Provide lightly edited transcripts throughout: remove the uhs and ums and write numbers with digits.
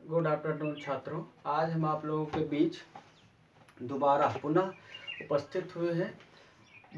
Good afternoon छात्रों। आज हम आप लोगों के बीच दोबारा पुनः उपस्थित हुए हैं।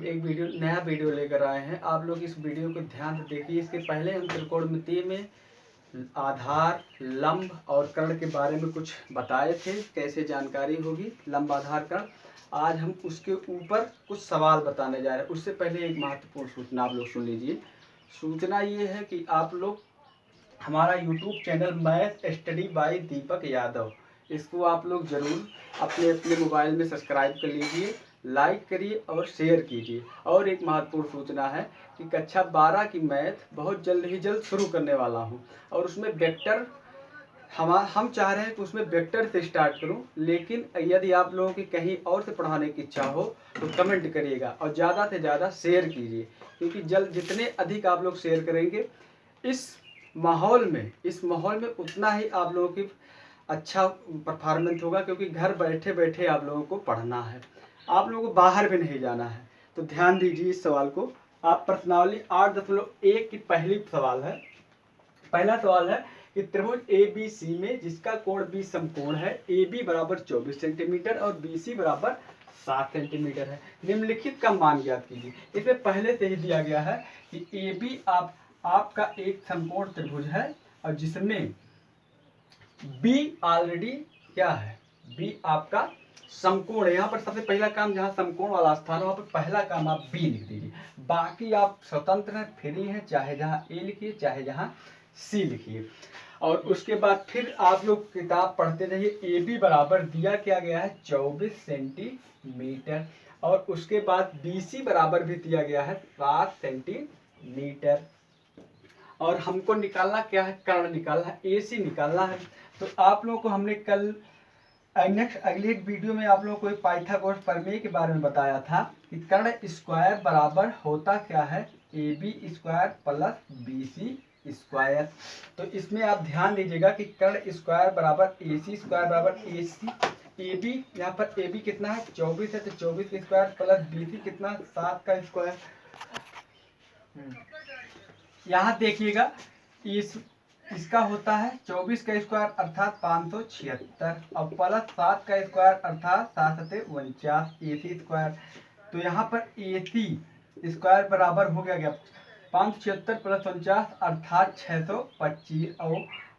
एक नया वीडियो लेकर आए हैं। आप लोग इस वीडियो को ध्यान से देखिए। इसके पहले हम त्रिकोणमिति में आधार, लंब और कर्ण के बारे में कुछ बताए थे, कैसे जानकारी होगी लंब, आधार, कर्ण। आज हम उसके ऊपर कुछ सवाल बताने जा रहे हैं। उससे पहले एक महत्वपूर्ण सूचना आप लोग सुन लीजिए। सूचना ये है कि आप लोग हमारा YouTube channel math study by Deepak Yadav, इसको आप लोग ज़रूर अपने अपने मोबाइल में सब्सक्राइब कर लीजिए, लाइक करिए और शेयर कीजिए। और एक महत्वपूर्ण सूचना है कि कक्षा 12 की मैथ बहुत जल्द शुरू करने वाला हूं, और उसमें वेक्टर हम चाह रहे हैं कि उसमें वेक्टर से स्टार्ट करूं। लेकिन यदि आप लोगों की कहीं और से पढ़ाने की इच्छा हो तो कमेंट करिएगा और ज़्यादा से ज़्यादा शेयर कीजिए, क्योंकि जितने अधिक आप लोग शेयर करेंगे इस माहौल में उतना ही आप लोगों की अच्छा परफॉर्मेंस होगा, क्योंकि घर बैठे बैठे आप लोगों को पढ़ना है, आप लोगों को बाहर भी नहीं जाना है। तो ध्यान दीजिए इस सवाल को। आप प्रश्नावली 8.1 की पहला सवाल है कि त्रिभुज ए बी सी में जिसका कोण बी समकोण है, ए बी बराबर 24 सेंटीमीटर और बी सी बराबर 7 सेंटीमीटर है, निम्नलिखित का मान ज्ञात कीजिए। इसमें पहले से ही दिया गया है कि ए बी आपका एक समकोण त्रिभुज है, और जिसमें बी ऑलरेडी क्या है, बी आपका समकोण है। यहाँ पर सबसे पहला काम, जहाँ समकोण वाला स्थान है वहाँ पर पहला काम आप बी लिख दीजिए। बाकी आप स्वतंत्र हैं, फ्री हैं, चाहे जहाँ ए लिखिए चाहे जहाँ सी लिखिए। और उसके बाद फिर आप लोग किताब पढ़ते रहिए। ए बी बराबर दिया क्या गया है 24 सेंटीमीटर, और उसके बाद बी सी बराबर भी दिया गया है 7 सेंटीमीटर। और हमको निकालना क्या है, कर्ण निकालना है, ए सी निकालना है। तो आप लोगों को हमने कल अगली एक वीडियो में आप लोगों को पाइथागोरस प्रमेय के बारे में बताया था कि कर्ण स्क्वायर बराबर होता क्या है, A B square plus B C square. तो इसमें आप ध्यान दीजिएगा कि कर्ण स्क्वायर बराबर ए सी स्क्वायर बराबर ए सी, ए बी यहाँ पर ए बी कितना है 24 है, तो 24 का स्क्वायर प्लस बी सी कितना 7 का स्क्वायर। यहाँ देखिएगा इसका होता है 24 का स्क्वायर अर्थात 576 और प्लस 7 का स्क्वायर अर्थात 749 AC स्क्वायर। तो यहाँ पर AC स्क्वायर बराबर हो गया 576 प्लस 49 अर्थात 625,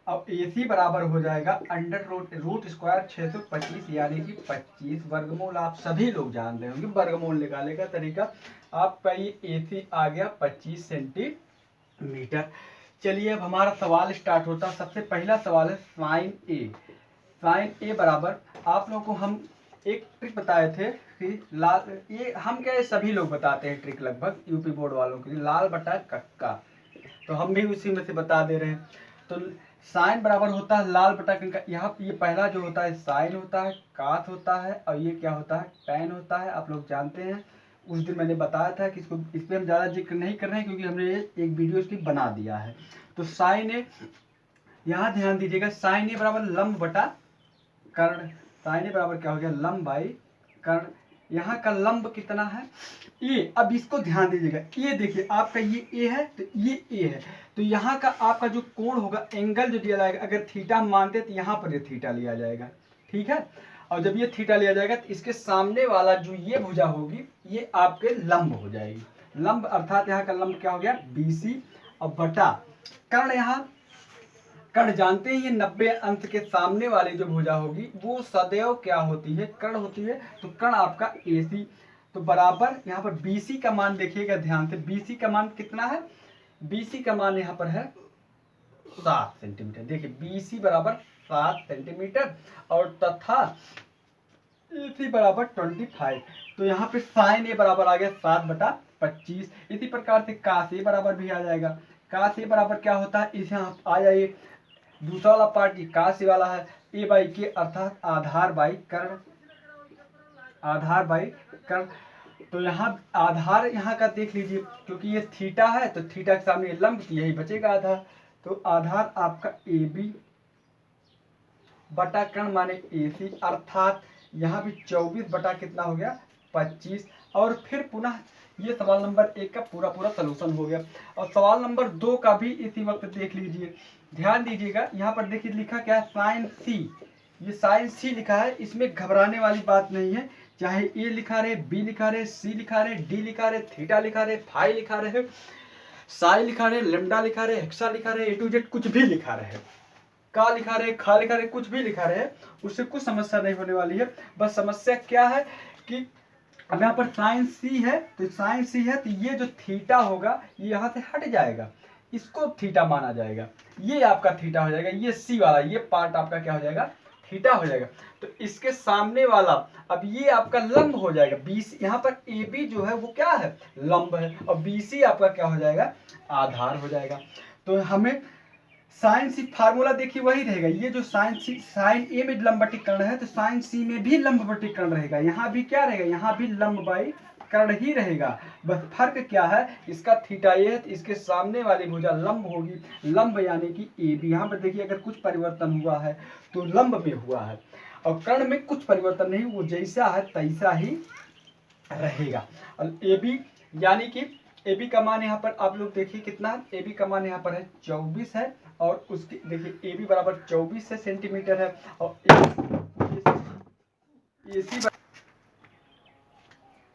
और AC बराबर हो जाएगा अंडर रूट स्क्वायर 625 यानी कि 25। वर्गमूल आप सभी लोग जानते होंगे, वर्गमूल निकालने का तरीका। आपका ये AC आ गया 25 सेंटीमीटर। चलिए अब हमारा सवाल स्टार्ट होता है। सबसे पहला सवाल है साइन ए। साइन ए बराबर, आप लोगों को हम एक ट्रिक बताए थे कि लाल, ये हम क्या, सभी लोग बताते हैं ट्रिक लगभग यूपी बोर्ड वालों के लिए, लाल बटा कक्का। तो हम भी उसी में से बता दे रहे हैं। तो साइन बराबर होता है लाल बटा कक्का। यहाँ ये पहला जो होता है साइन होता है, कास होता है, और ये क्या होता है टैन होता है। आप लोग जानते हैं, उस दिन मैंने बताया था कि इसको इस पर हम ज़्यादा जिक्र नहीं कर रहे हैं, क्योंकि हमने एक वीडियो इसकी बना दिया है। तो साइन ए, यहाँ ध्यान दीजिएगा, साइन ए बराबर लंब बटा कर्ण। साइन ए बराबर क्या हो गया, लंब बाई कर्ण। यहाँ का लंब कितना है ए। अब इसको ध्यान दीजिएगा, ये देखिए आपका ये ए है तो ये ए है, तो यहाँ का आपका जो कोण होगा, एंगल जो दिया जाएगा, अगर थीटा मानते तो यहाँ पर ये थीटा लिया जाएगा, ठीक है। और जब ये थीटा लिया जाएगा तो इसके सामने वाला जो ये भुजा होगी ये आपके लंब हो जाएगी। लंब अर्थात यहाँ का लंब क्या हो गया BC, और बटा कर्ण। यहाँ कर्ण जानते हैं, ये 90 अंश के सामने वाली जो भुजा होगी वो सदैव क्या होती है, कर्ण होती है। तो कर्ण आपका AC, तो बराबर यहाँ पर BC का मान देखिएगा ध्यान से। BC का मान कितना है, BC का मान यहाँ पर है 7 सेंटीमीटर। देखिए BC बराबर 7 सेंटीमीटर और तथा AC बराबर 25। तो यहाँ पे साइन ए बराबर आ गया 7/25। इसी प्रकार से कास ए बराबर भी आ जाएगा। कास ए बराबर क्या होता है, इसे यहाँ आ जाइए, दूसरा वाला पार्ट ये कास ए वाला है, ए बाई के अर्थात आधार बाई कर्ण, आधार बाई कर्ण। तो यहाँ आधार यहाँ का देख लीजिए, क्योंकि ये थीटा है तो थीटा के सामने लंब, यही बचेगा आधार। तो आधार आपका AB बटा कर्ण माने AC, अर्थात यहाँ भी 24 बटा कितना हो गया 25। और फिर पुनः ये सवाल नंबर 1 का पूरा सलूशन हो गया। और सवाल नंबर 2 का भी इसी वक्त देख लीजिए। ध्यान दीजिएगा, यहाँ पर देखिए लिखा क्या है, साइन सी। ये साइन सी लिखा है, इसमें घबराने वाली बात नहीं है। चाहे ए लिखा रहे, बी लिखा रहे, सी लिखा रहे, डी लिखा रहे, थीटा लिखा रहे, फाई लिखा रहे, साई लिखा रहे, लेमडा लिखा रहे, हेक्सा लिखा रहे, ए टू जेड कुछ भी लिखा रहे, का लिखा रहे, खा लिखा रहे, कुछ भी लिखा रहे, उससे कुछ समस्या नहीं होने वाली है। बस समस्या क्या है कि अब यहाँ पर साइन सी है, तो साइन सी है तो ये जो थीटा होगा ये यहाँ से हट जाएगा, इसको थीटा माना जाएगा, ये आपका थीटा हो जाएगा, ये सी वाला ये पार्ट आपका क्या हो जाएगा, थीटा हो जाएगा। तो इसके सामने वाला अब ये आपका लंब हो जाएगा, बीसी, यहाँ पर ए बी जो है वो क्या है, लंब है, और बी सी आपका क्या हो जाएगा, आधार हो जाएगा। तो हमें साइन सी फार्मूला देखिए वही रहेगा, ये जो साइन सी, साइन ए में लंबवती कर्ण है तो साइन सी में भी लंबवती कर्ण रहेगा, यहाँ भी क्या रहेगा, यहाँ भी लंबाई कर्ण ही रहेगा। बस फर्क क्या है, इसका थीटा ए है तो इसके सामने वाली भुजा लंब होगी, लंब यानी कि ए बी। यहाँ पर देखिए अगर कुछ परिवर्तन हुआ है तो लंब में हुआ है, और कर्ण में कुछ परिवर्तन नहीं, वो जैसा है तैसा ही रहेगा। और ए बी यानी कि ए बी का मान यहाँ पर आप लोग देखिए कितना है, ए बी का मान यहाँ पर है 24 है, और उसकी देखिए ए बी बराबर 24 सेंटीमीटर है, और ए सी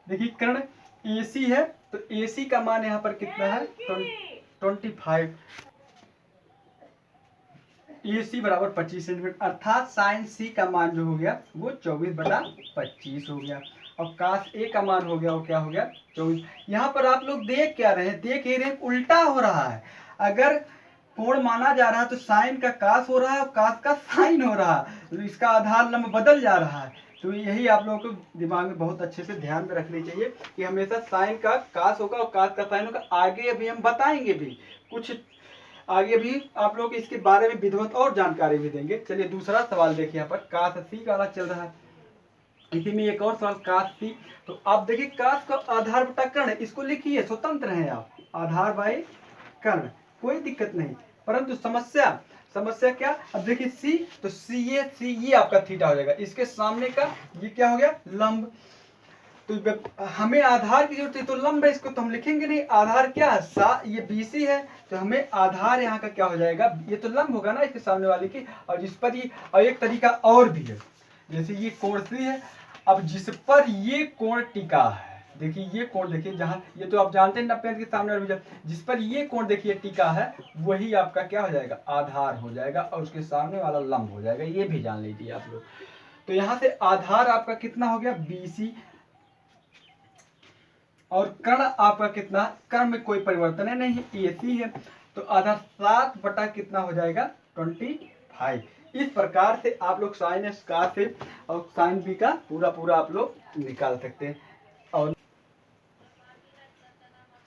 देखिए कर्ण ए सी है, तो ए सी का मान यहाँ पर कितना है 25, ए सी बराबर 25 सेंटीमीटर, अर्थात साइन सी का मान जो हो गया वो 24/25 हो गया, और काश ए का मान हो गया वो क्या हो गया 24। यहाँ पर आप लोग देख क्या रहे हैं, देख ये रहे उल्टा हो रहा है। अगर कोण माना जा रहा है तो साइन का कास हो रहा है और कास का साइन हो रहा है, तो इसका आधार लंब बदल जा रहा है। तो यही आप लोगों को दिमाग में बहुत अच्छे से ध्यान में रखनी चाहिए कि हमेशा साइन का कास होगा और कास का साइन होगा। आगे अभी हम बताएंगे भी कुछ, आगे भी आप लोग इसके बारे में विधिवत और जानकारी भी देंगे। चलिए दूसरा सवाल देखिए, यहाँ पर कास सी वाला चल रहा है, इसी में एक और सवाल कास सी। तो आप देखिए कास का आधार बटा कर्ण, इसको लिखिए, स्वतंत्र हैं आप, आधार बाई कर्ण, कोई दिक्कत नहीं। परंतु समस्या समस्या क्या, अब देखिए सी, तो सी ये आपका थीटा हो जाएगा, इसके सामने का ये क्या हो गया, लंब। तो हमें आधार की जरूरत है, तो लंब है, इसको तो हम लिखेंगे नहीं। आधार क्या है, ये बीसी है, तो हमें आधार यहाँ का क्या हो जाएगा, ये तो लंब होगा ना इसके सामने वाले की, और जिस पर ये, और एक तरीका और भी है, जैसे ये कोण सी है, अब जिस पर ये कोण टिका है, देखिए ये कोण देखिए, जहां ये तो आप जानते हैं 90 के सामने वाली, जिस पर ये कोण देखिए टिका है वही आपका क्या हो जाएगा, आधार हो जाएगा, और उसके सामने वाला लंब हो जाएगा, ये भी जान लीजिए आप लोग। तो यहाँ से आधार आपका कितना हो गया, बीसी, और कर्ण आपका कितना, कर्ण में कोई परिवर्तन है नहीं, ए सी है, तो आधा 7 बटा कितना हो जाएगा 25। इस प्रकार से आप लोग साइन एस का से और साइन बी का पूरा आप लोग निकाल सकते हैं। और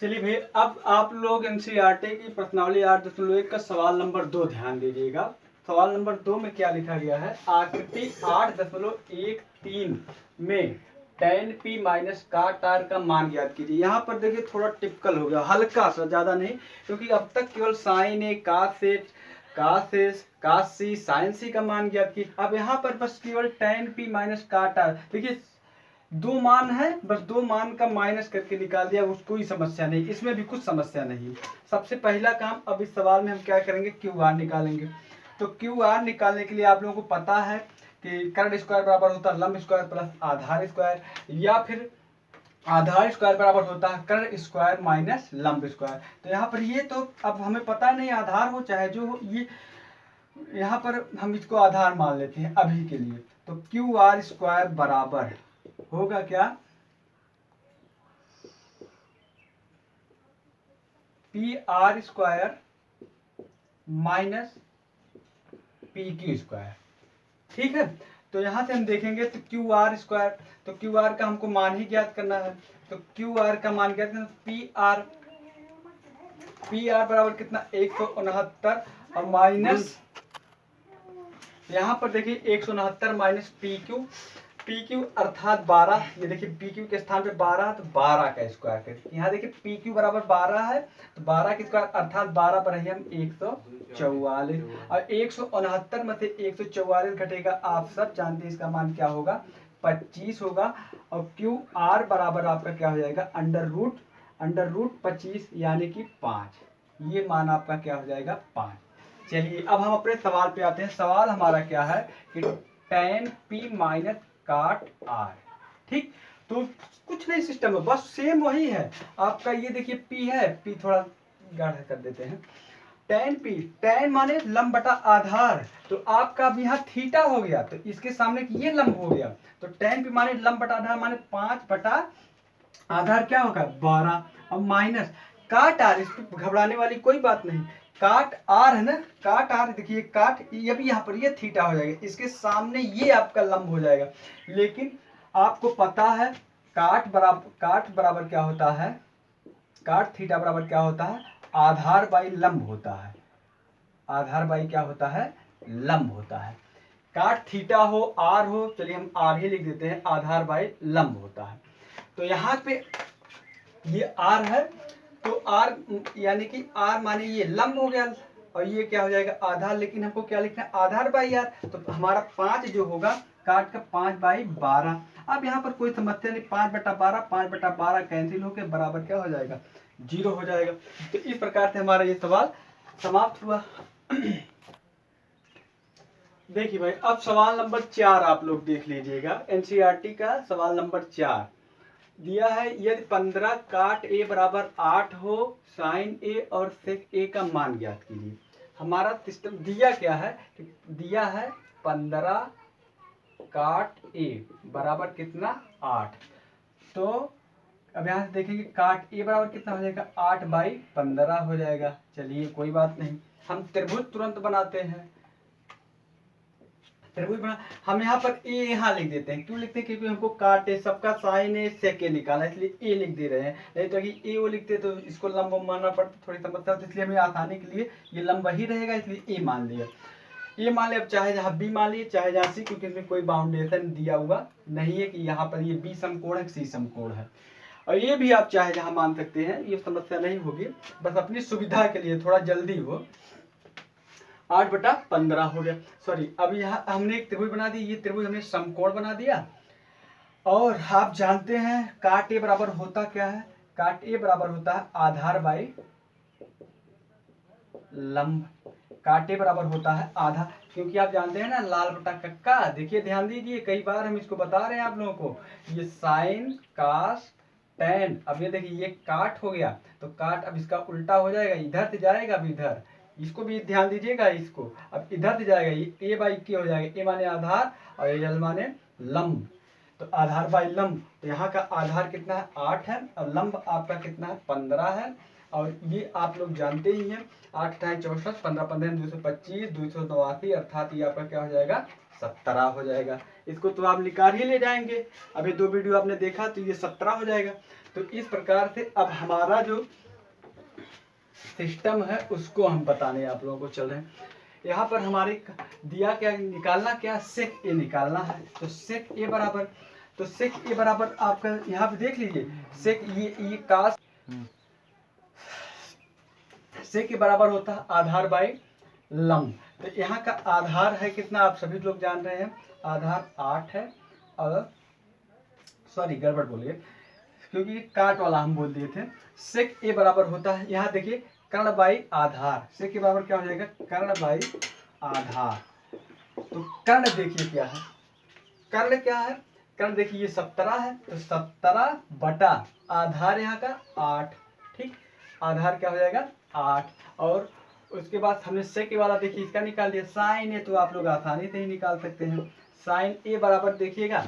चलिए भाई, अब आप लोग एनसीईआरटी की प्रश्नावली 8.1 का सवाल नंबर 2 ध्यान दीजिएगा। सवाल नंबर 2 में क्या लिखा गया है, आकृति 8.13 में tan p माइनस काट आर का मान ज्ञात कीजिए। यहाँ पर देखिए थोड़ा टिपिकल हो गया, हल्का सा, ज्यादा नहीं, क्योंकि अब तक केवल साइन ए, कास सी, साइन सी का मान ज्ञात की। अब यहाँ पर बस केवल tan p माइनस काट आर, देखिए 2 मान है, बस 2 मान का माइनस करके निकाल दिया, उसको कोई समस्या नहीं, इसमें भी कुछ समस्या नहीं। सबसे पहला काम अब इस सवाल में हम क्या करेंगे, क्यू आर निकालेंगे। तो क्यू आर निकालने के लिए आप लोगों को पता है कि कर्ण स्क्वायर बराबर होता है लंब स्क्वायर प्लस आधार स्क्वायर, या फिर आधार स्क्वायर बराबर होता है कर्ण स्क्वायर माइनस लंब स्क्वायर। तो यहाँ पर ये तो अब हमें पता नहीं, आधार हो चाहे जो हो, ये यहाँ पर हम इसको आधार मान लेते हैं अभी के लिए। तो क्यू आर स्क्वायर बराबर होगा क्या, P R square minus P Q square, ठीक है। तो यहां से हम देखेंगे तो क्यू आर स्क्वायर, तो क्यू आर का हमको मान ही ज्ञात करना है, तो क्यू आर का मान ज्ञात करना, पी आर बराबर कितना 169, और माइनस यहाँ पर देखिए 169 माइनस पी क्यू अर्थात 12, ये देखिए पी क्यू के स्थान पे 12, तो 12 का स्क्वायर कर, यहाँ देखिए पी क्यू बराबर 12 है, तो 12 के स्क्वायर अर्थात 12 पर है हम 144, और 169 में से 144 घटेगा, आप सब जानते हैं इसका मान क्या होगा 25 होगा। और क्यू आर बराबर आपका क्या हो जाएगा, अंडर रूट 25 यानी कि 5, ये मान आपका क्या हो जाएगा 5। चलिए अब हम अपने सवाल पे आते हैं। सवाल हमारा क्या है कि tan p माइनस काट r, ठीक। तो कुछ नहीं सिस्टम है, बस सेम वही है आपका। ये देखिए p है, p थोड़ा गाढ़ा कर देते हैं। tan p, tan माने लंब बटा आधार, तो आपका अब यहाँ थीटा हो गया तो इसके सामने ये लंब हो गया, तो tan p माने लंब बटा आधार माने 5 बटा आधार क्या होगा 12। अब माइनस काट आर, इस पर घबराने वाली कोई बात नहीं, काट आर है ना, काट आर देखिए, काट ये भी यहाँ पर ये थीटा हो जाएगा, इसके सामने ये आपका लंब हो जाएगा। लेकिन आपको पता है काट बराबर क्या होता है, काट थीटा बराबर क्या होता है, आधार बाई लंब होता है। आधार बाई क्या होता है, लंब होता है। काट थीटा हो आर हो, चलिए हम आर ही लिख देते हैं, आधार बाई लंब होता है। तो यहाँ पे ये आर है, तो आर यानी कि आर माने ये लंब हो गया, और ये क्या हो जाएगा आधार। लेकिन हमको क्या लिखना है, आधार बाई आर, तो हमारा 5 जो होगा काट का 5/12। अब यहाँ पर कोई समस्या नहीं, 5/12, 5/12 कैंसिल होकर बराबर क्या हो जाएगा 0 हो जाएगा। तो इस प्रकार से हमारा ये सवाल समाप्त हुआ। देखिए भाई, अब सवाल नंबर 4 आप लोग देख लीजिएगा, एनसीईआरटी का सवाल नंबर 4 दिया है। यदि 15 काट ए बराबर 8 हो, साइन ए और सेक ए का मान ज्ञात कीजिए। हमारा सिस्टम दिया क्या है, दिया है 15 काट ए बराबर कितना 8। तो अब यहाँ से देखेंगे काट ए बराबर कितना हो जाएगा 8/15 हो जाएगा। चलिए कोई बात नहीं, हम त्रिभुज तुरंत बनाते हैं। त्रिभुज बना, हम यहाँ पर ए यहाँ लिख देते हैं। क्यों लिखते हैं, क्योंकि हमको काट ए सबका साइन ए सेक ए निकाला, इसलिए ए लिख दे रहे हैं। नहीं तो अगर ए वो लिखते तो इसको लंब मानना पड़ता, थोड़ी समस्या होती, इसलिए हमें आसानी के लिए ये लंब ही रहेगा, इसलिए ए मान लिया। ये मान लिया, अब चाहे जहाँ बी मान लिए चाहे जहाँ सी, क्योंकि इसमें कोई बाउंडेशन दिया हुआ नहीं है कि यहाँ पर ये बी समकोण है सी समकोण है। और ये भी आप चाहे जहाँ मान सकते हैं, ये समस्या नहीं होगी, बस अपनी सुविधा के लिए थोड़ा जल्दी हो। 8/15 हो गया। सॉरी, अब यहाँ हमने एक त्रिभुज बना दी, ये त्रिभुज हमने समकोण बना दिया। और आप जानते हैं काट ए बराबर होता क्या है, काट ए बराबर होता है आधार बाई लंब। काट ए बराबर होता है आधा, क्योंकि आप जानते हैं ना लाल बटा कक्का। देखिए ध्यान दीजिए, कई बार हम इसको बता रहे हैं आप लोगों को, ये साइन कास टेन। अब ये देखिए ये काट हो गया, तो काट अब इसका उल्टा हो जाएगा, इधर से जाएगा, अब इधर, इसको भी ध्यान दीजिएगा, इसको अब इधर से जाएगा, ये a/k हो जाएगा। ए माने आधार और एल माने लंब, तो आधार बाई लंब। तो यहाँ का आधार कितना है 8 है, और लंब आपका कितना है 15 है। और ये आप लोग जानते ही हैं 8 × 64, 15 × 225, 289, अर्थात ये आपका क्या हो जाएगा 17 हो जाएगा। इसको तो आप निकाल ही ले जाएंगे, अभी 2 वीडियो आपने देखा तो ये 17 हो जाएगा। तो इस प्रकार से अब हमारा जो सिस्टम है उसको हम बताने आप लोगों को चल रहे हैं। यहाँ पर हमारे दिया क्या, निकालना क्या, सेक ए निकालना है। तो सेक ए बराबर, तो सेक ए बराबर आपका यहाँ पे देख लीजिए, सेक ये कास सेक ए बराबर होता है आधार बाई लंब। तो यहाँ का आधार है कितना, आप सभी लोग जान रहे हैं, आधार 8 है। और सॉरी गड़बड़ बोलिए, क्योंकि काट वाला हम बोल दिए थे। सेक ए बराबर होता है, यहाँ देखिए कर्ण बाई आधार, सेक के बराबर क्या हो जाएगा कर्ण बाई आधार। तो कर्ण देखिए क्या है, कर्ण क्या है, कर्ण देखिए ये 17 है, तो 17 बटा आधार यहाँ का 8, ठीक। आधार क्या हो जाएगा 8। और उसके बाद हमने सेक वाला देखिए इसका निकाल दिया, साइन ए तो आप लोग आसानी से ही निकाल सकते हैं। साइन ए बराबर देखिएगा,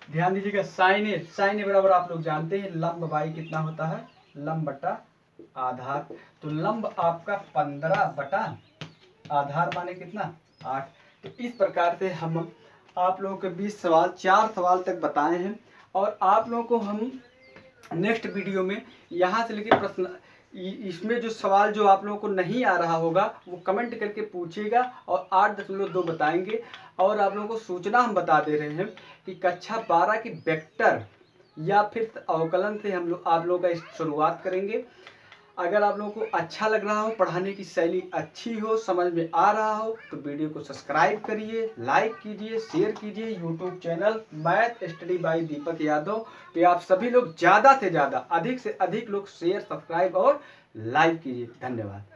ध्यान दीजिएगा, साइन ए बराबर आप लोग जानते हैं लंब बाई कितना होता है, लंब बटा आधार। तो लंब आपका 15 बटा आधार माने कितना 8। तो इस प्रकार से हम आप लोगों के 20 सवाल 4 सवाल तक बताए हैं। और आप लोगों को हम नेक्स्ट वीडियो में यहाँ से लेके प्रश्न, इसमें जो सवाल जो आप लोगों को नहीं आ रहा होगा वो कमेंट करके पूछिएगा, और 8.2 बताएंगे। और आप लोगों को सूचना हम बता दे रहे हैं कि कक्षा 12 की वेक्टर या फिर अवकलन से हम लोग आप लोगों का शुरुआत करेंगे। अगर आप लोगों को अच्छा लग रहा हो, पढ़ाने की शैली अच्छी हो, समझ में आ रहा हो, तो वीडियो को सब्सक्राइब करिए, लाइक कीजिए, शेयर कीजिए। YouTube channel math study by Deepak Yadav पे आप सभी लोग ज़्यादा से ज़्यादा, अधिक से अधिक लोग शेयर, सब्सक्राइब और लाइक कीजिए। धन्यवाद।